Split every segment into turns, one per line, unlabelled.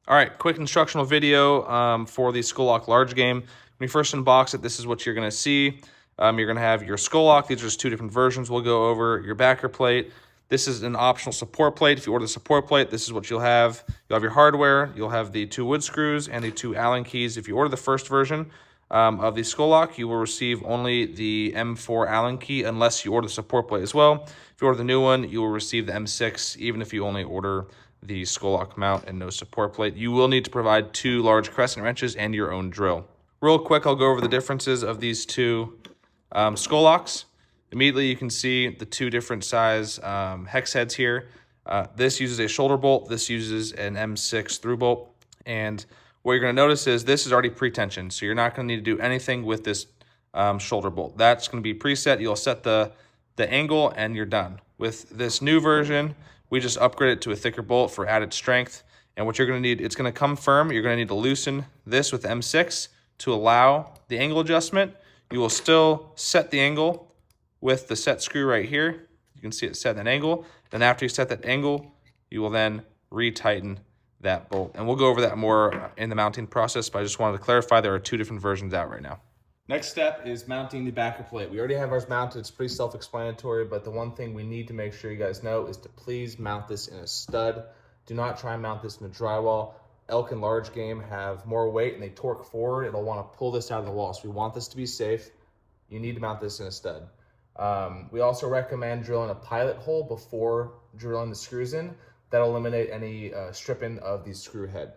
All right, quick instructional video for the SkulLok large game. When you first unbox it, this is what you're going to see. You're going to have your SkulLok. These are just two different versions. We'll go over your backer plate. This is an optional support plate. If you order the support plate, this is what you'll have. You'll have your hardware. You'll have the 2 wood screws and the 2 Allen keys. If you order the first version of the SkulLok, you will receive only the M4 Allen key unless you order the support plate as well. If you order the new one, you will receive the M6 even if you only order the SkulLok mount and no support plate. You will need to provide 2 large crescent wrenches and your own drill. Real quick, I'll go over the differences of these two SkulLoks. Immediately, you can see the 2 different size hex heads here. This uses a shoulder bolt. This uses an M6 through bolt. And what you're going to notice is this is already pre-tensioned, so you're not going to need to do anything with this shoulder bolt. That's going to be preset. You'll set the angle, and you're done. With this new version, we just upgrade it to a thicker bolt for added strength. And what you're going to need, it's going to come firm. You're going to need to loosen this with M6 to allow the angle adjustment. You will still set the angle with the set screw right here. You can see it set an angle. Then after you set that angle, you will then retighten that bolt. And we'll go over that more in the mounting process, but I just wanted to clarify there are 2 different versions out right now. Next step is mounting the backer plate. We already have ours mounted. It's pretty self-explanatory, but the one thing we need to make sure you guys know is to please mount this in a stud. Do not try and mount this in a drywall. Elk and large game have more weight and they torque forward. It'll want to pull this out of the wall. So we want this to be safe. You need to mount this in a stud. We also recommend drilling a pilot hole before drilling the screws in. That'll eliminate any stripping of the screw head.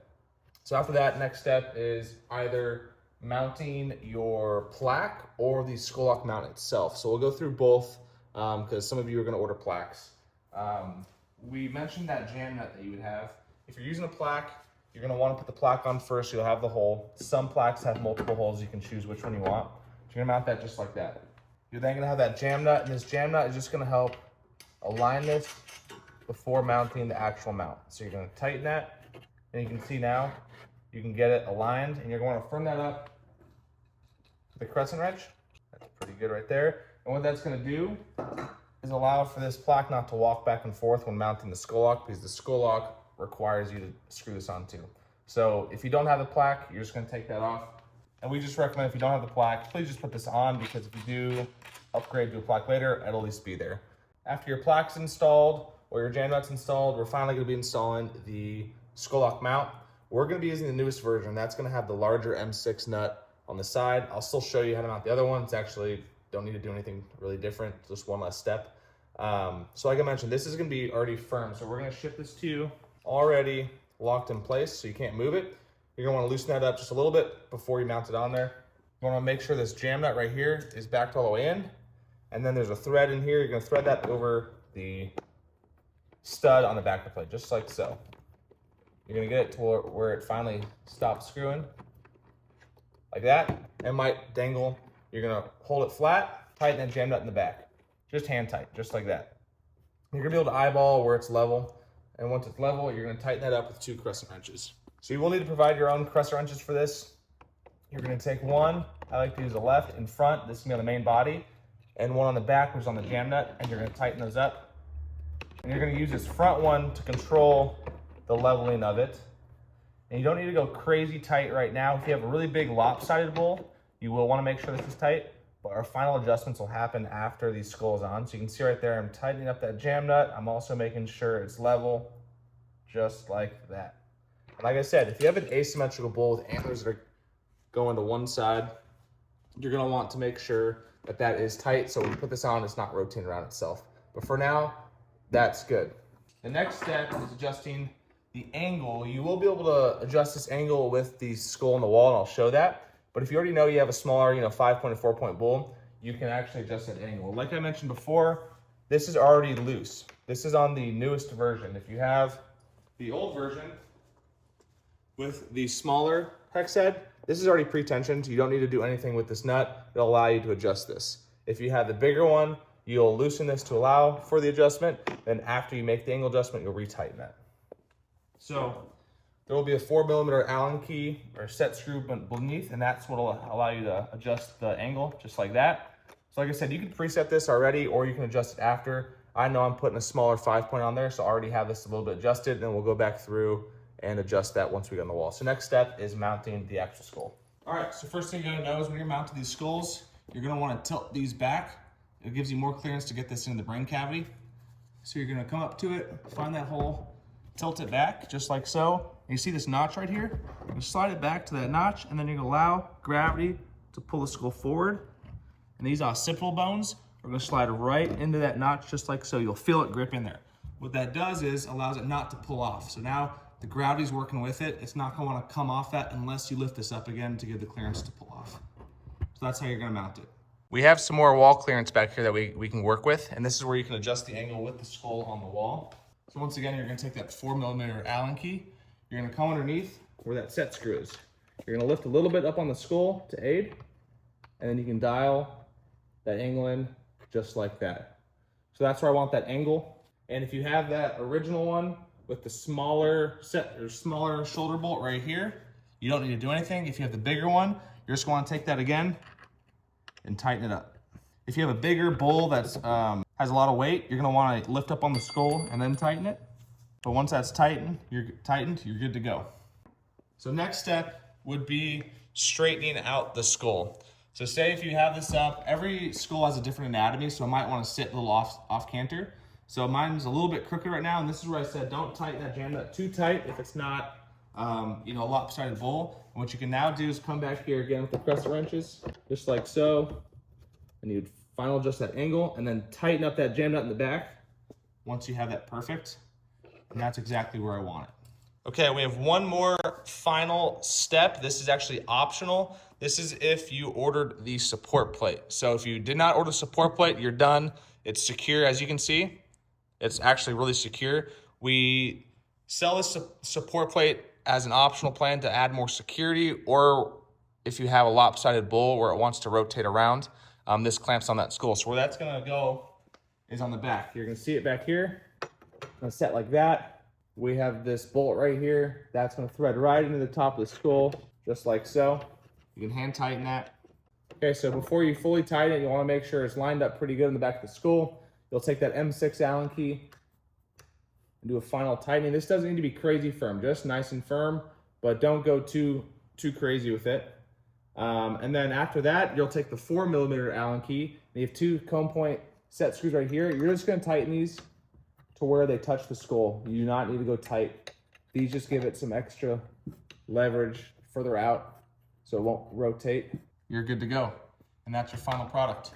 So after that, next step is either mounting your plaque or the SkulLok mount itself. So we'll go through both because some of you are going to order plaques. We mentioned that jam nut that you would have. If you're using a plaque, you're going to want to put the plaque on first. You'll have the hole. Some plaques have multiple holes. You can choose which one you want. You're going to mount that just like that. You're then going to have that jam nut, and this jam nut is just going to help align this before mounting the actual mount. So you're going to tighten that, and you can see now you can get it aligned, and you're going to firm that up with a crescent wrench. That's pretty good right there. And what that's going to do is allow for this plaque not to walk back and forth when mounting the SkulLok, because the SkulLok requires you to screw this on too. So if you don't have the plaque, you're just going to take that off. And we just recommend if you don't have the plaque, please just put this on, because if you do upgrade to a plaque later, it'll at least be there. After your plaque's installed or your jam nut's installed, we're finally going to be installing the SkulLok mount. We're going to be using the newest version. That's going to have the larger M6 nut on the side. I'll still show you how to mount the other one. It's actually, don't need to do anything really different, just one less step. So like I mentioned, this is going to be already firm. So we're going to ship this to you already locked in place so you can't move it. You're going to want to loosen that up just a little bit before you mount it on there. You want to make sure this jam nut right here is backed all the way in. And then there's a thread in here. You're going to thread that over the stud on the backer plate, just like so. You're going to get it to where it finally stops screwing, like that. It might dangle. You're going to hold it flat, tighten that jam nut in the back. Just hand tight, just like that. You're going to be able to eyeball where it's level. And once it's level, you're going to tighten that up with 2 crescent wrenches. So you will need to provide your own crescent wrenches for this. You're going to take one. I like to use the left in front. This is going to be on the main body. And one on the back, which is on the jam nut. And you're going to tighten those up. And you're going to use this front one to control the leveling of it. And you don't need to go crazy tight right now. If you have a really big lopsided bowl, you will want to make sure this is tight. But our final adjustments will happen after the skull is on. So you can see right there, I'm tightening up that jam nut. I'm also making sure it's level, just like that. And like I said, if you have an asymmetrical bowl with antlers that are going to one side, you're going to want to make sure that that is tight. So when you put this on, it's not rotating around itself. But for now, that's good. The next step is adjusting the angle. You will be able to adjust this angle with the skull on the wall, and I'll show that. But if you already know you have a smaller, 5-point or 4-point bowl, you can actually adjust that angle. Like I mentioned before, this is already loose. This is on the newest version. If you have the old version with the smaller hex head, this is already pre-tensioned. You don't need to do anything with this nut. It'll allow you to adjust this. If you have the bigger one, you'll loosen this to allow for the adjustment. Then after you make the angle adjustment, you'll retighten that. So there will be a 4mm Allen key or set screw beneath, and that's what will allow you to adjust the angle just like that. So like I said, you can preset this already, or you can adjust it after. I know I'm putting a smaller 5-point on there, so I already have this a little bit adjusted, and we'll go back through and adjust that once we get on the wall. So next step is mounting the actual skull. All right, so first thing you're gonna know is when you're mounting these skulls, you're gonna wanna tilt these back. It gives you more clearance to get this into the brain cavity. So you're gonna come up to it, find that hole, tilt it back, just like so. And you see this notch right here? You slide it back to that notch, and then you're gonna allow gravity to pull the skull forward. And these occipital bones are gonna slide right into that notch, just like so. You'll feel it grip in there. What that does is allows it not to pull off. So now the gravity's working with it. It's not gonna wanna come off that unless you lift this up again to give the clearance to pull off. So that's how you're gonna mount it. We have some more wall clearance back here that we can work with, and this is where you can adjust the angle with the skull on the wall. So once again, you're gonna take that 4mm Allen key. You're gonna come underneath where that set screw is. You're gonna lift a little bit up on the skull to aid, and then you can dial that angle in just like that. So that's where I want that angle. And if you have that original one with the smaller set or smaller shoulder bolt right here, you don't need to do anything. If you have the bigger one, you're just gonna take that again and tighten it up. If you have a bigger bowl that's has a lot of weight, you're gonna wanna lift up on the skull and then tighten it. But once that's tightened, you're good to go. So next step would be straightening out the skull. So say if you have this up, every skull has a different anatomy, so I might wanna sit a little off canter. So mine's a little bit crooked right now, and this is where I said don't tighten that jam nut too tight if it's not a lopsided bowl. And what you can now do is come back here again with the crescent wrenches, just like so, and you'd final adjust that angle, and then tighten up that jam nut in the back once you have that perfect, and that's exactly where I want it. Okay, we have one more final step. This is actually optional. This is if you ordered the support plate. So if you did not order the support plate, you're done. It's secure, as you can see. It's actually really secure. We sell this support plate as an optional plan to add more security, or if you have a lopsided bull where it wants to rotate around, this clamps on that skull. So where that's gonna go is on the back. You're gonna see it back here. Gonna set like that. We have this bolt right here. That's gonna thread right into the top of the skull, just like so. You can hand tighten that. Okay, so before you fully tighten it, you wanna make sure it's lined up pretty good in the back of the skull. You'll take that M6 Allen key and do a final tightening. This doesn't need to be crazy firm, just nice and firm, but don't go too crazy with it. And then after that, you'll take the 4mm Allen key, and you have 2 comb point set screws right here. You're just gonna tighten these to where they touch the skull. You do not need to go tight. These just give it some extra leverage further out so it won't rotate. You're good to go. And that's your final product.